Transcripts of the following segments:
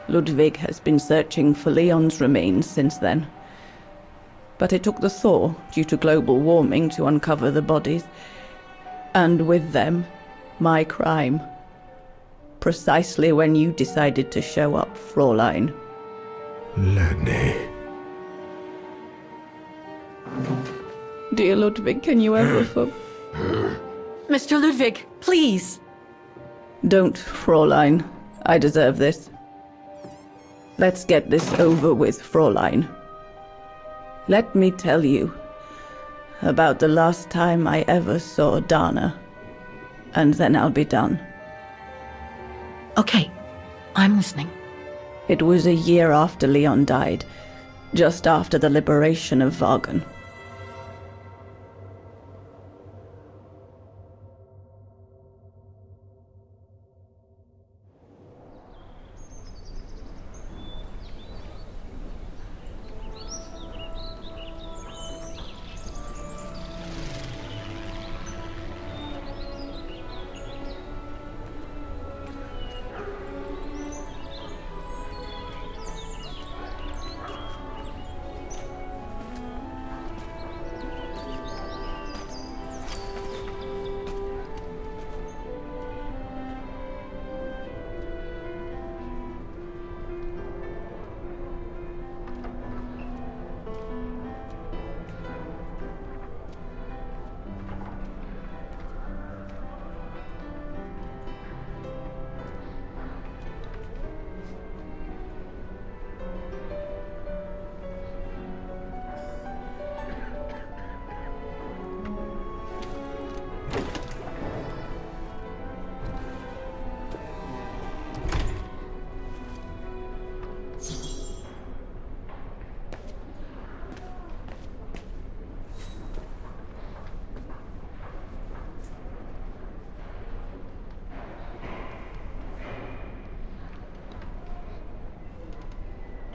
Ludwig has been searching for Leon's remains since then. But it took the thaw due to global warming to uncover the bodies. And with them, my crime. Precisely when you decided to show up, Fräulein. Lenny. Dear Ludwig, can you ever Mr. Ludwig, please! Don't, Fräulein. I deserve this. Let's get this over with, Fräulein. Let me tell you about the last time I ever saw Dana, and then I'll be done. Okay, I'm listening. It was a year after Leon died, just after the liberation of Wagenen.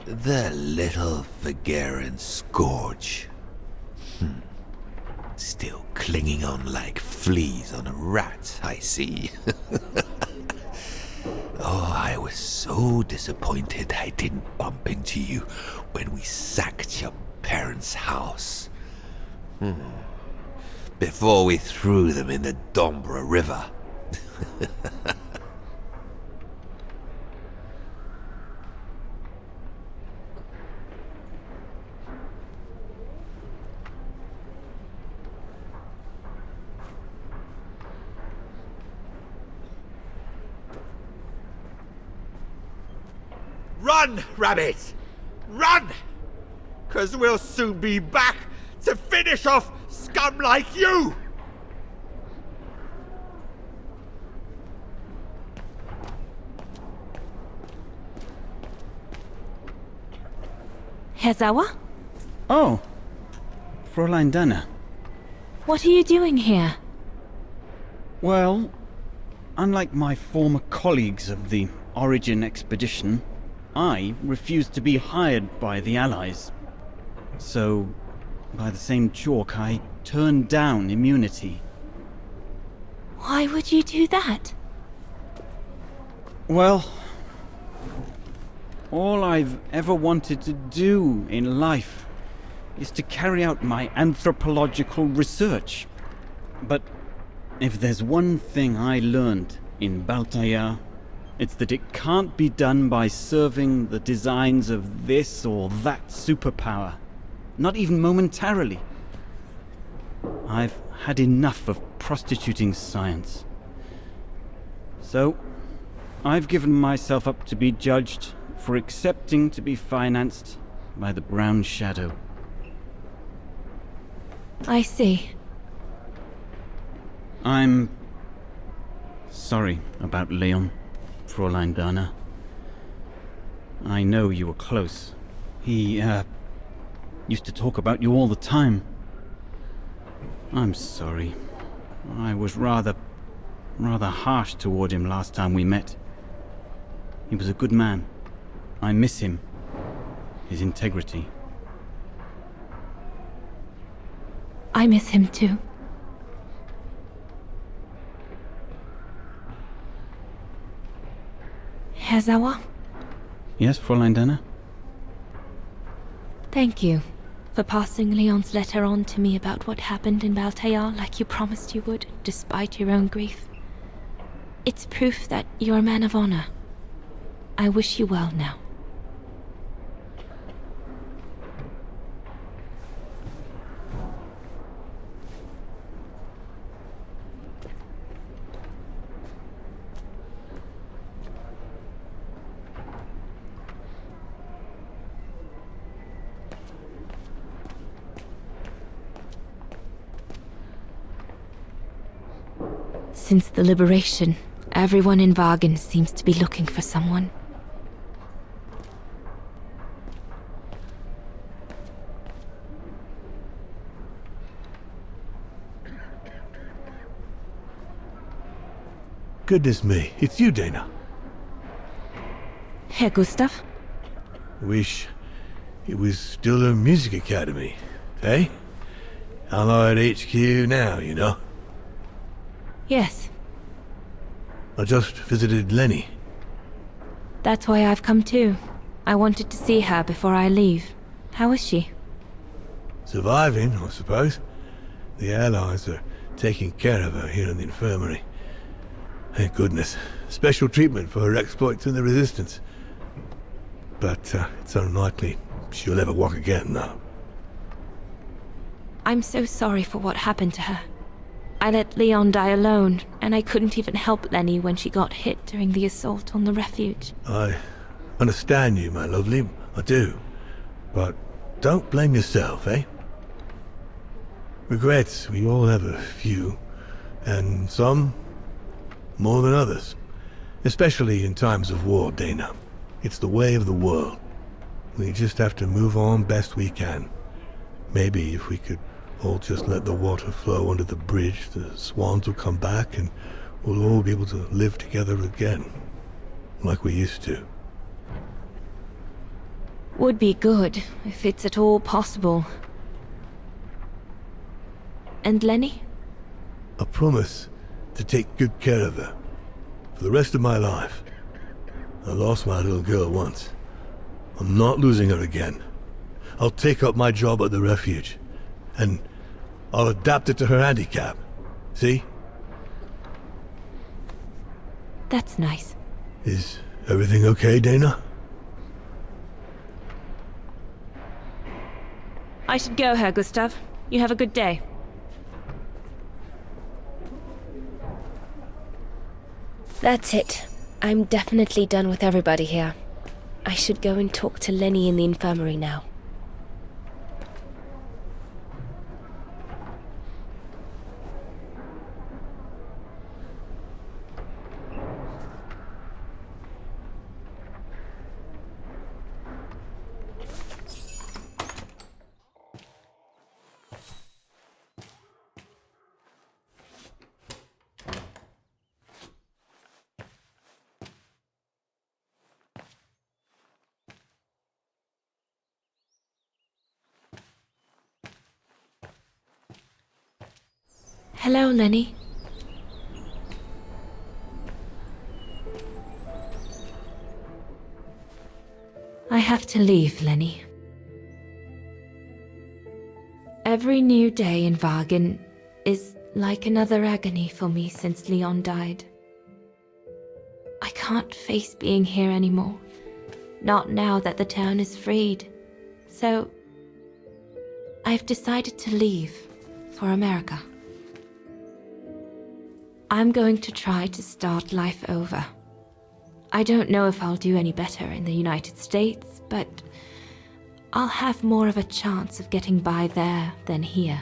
The little Vagaren scourge. Still clinging on like fleas on a rat, I see. Oh, I was so disappointed I didn't bump into you when we sacked your parents' house. Before we threw them in the Dombra River. Run, Rabbit! Run! 'Cause we'll soon be back to finish off scum like you! Herr Sauer? Oh, Fräulein Dana. What are you doing here? Well, unlike my former colleagues of the Origin expedition, I refused to be hired by the Allies. So, by the same chalk, I turned down immunity. Why would you do that? Well, all I've ever wanted to do in life is to carry out my anthropological research. But if there's one thing I learned in Baltaya, it's that it can't be done by serving the designs of this or that superpower. Not even momentarily. I've had enough of prostituting science. So, I've given myself up to be judged for accepting to be financed by the Brown Shadow. I see. I'm sorry about Leon, Fräulein Dana. I know you were close. He, used to talk about you all the time. I'm sorry. I was rather harsh toward him last time we met. He was a good man. I miss him. His integrity. I miss him too. Herr Sauer? Yes, Fräulein Dana? Thank you for passing Leon's letter on to me about what happened in Baltayar like you promised you would, despite your own grief. It's proof that you're a man of honor. I wish you well now. Since the liberation, everyone in Wagen seems to be looking for someone. Goodness me, it's you, Dana. Herr Gustav? Wish it was still a music academy, eh? Allied HQ now, you know. Yes, I just visited Lenny. that's why I've come too. I wanted to see her before I leave. How is she? Surviving, I suppose. The Allies are taking care of her here in the infirmary. Thank goodness. Special treatment for her exploits in the Resistance. But it's unlikely she'll ever walk again, though. I'm so sorry for what happened to her. I let Leon die alone, and I couldn't even help Lenny when she got hit during the assault on the refuge. I understand you, my lovely. I do. But don't blame yourself, eh? Regrets, we all have a few. And some more than others. Especially in times of war, Dana. It's the way of the world. We just have to move on best we can. Maybe if we could all just let the water flow under the bridge, the swans will come back and we'll all be able to live together again. Like we used to. Would be good, if it's at all possible. And Lenny? I promise to take good care of her. For the rest of my life. I lost my little girl once. I'm not losing her again. I'll take up my job at the refuge. And I'll adapt it to her handicap. See? That's nice. Is everything okay, Dana? I should go, Herr Gustav. You have a good day. That's it. I'm definitely done with everybody here. I should go and talk to Lenny in the infirmary now. Hello, Lenny. I have to leave, Lenny. Every new day in Wagen is like another agony for me since Leon died. I can't face being here anymore. Not now that the town is freed. So, I've decided to leave for America. I'm going to try to start life over. I don't know if I'll do any better in the United States, but I'll have more of a chance of getting by there than here.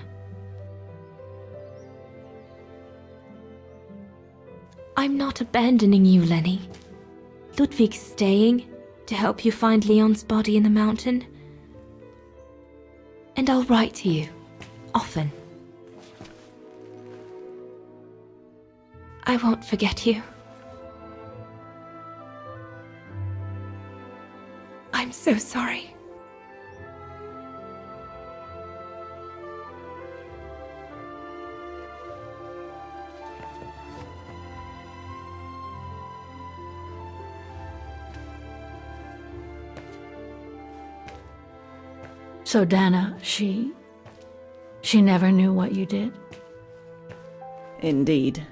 I'm not abandoning you, Lenny. Ludwig's staying to help you find Leon's body in the mountain. And I'll write to you, often. I won't forget you. I'm so sorry. So Dana, she never knew what you did? Indeed.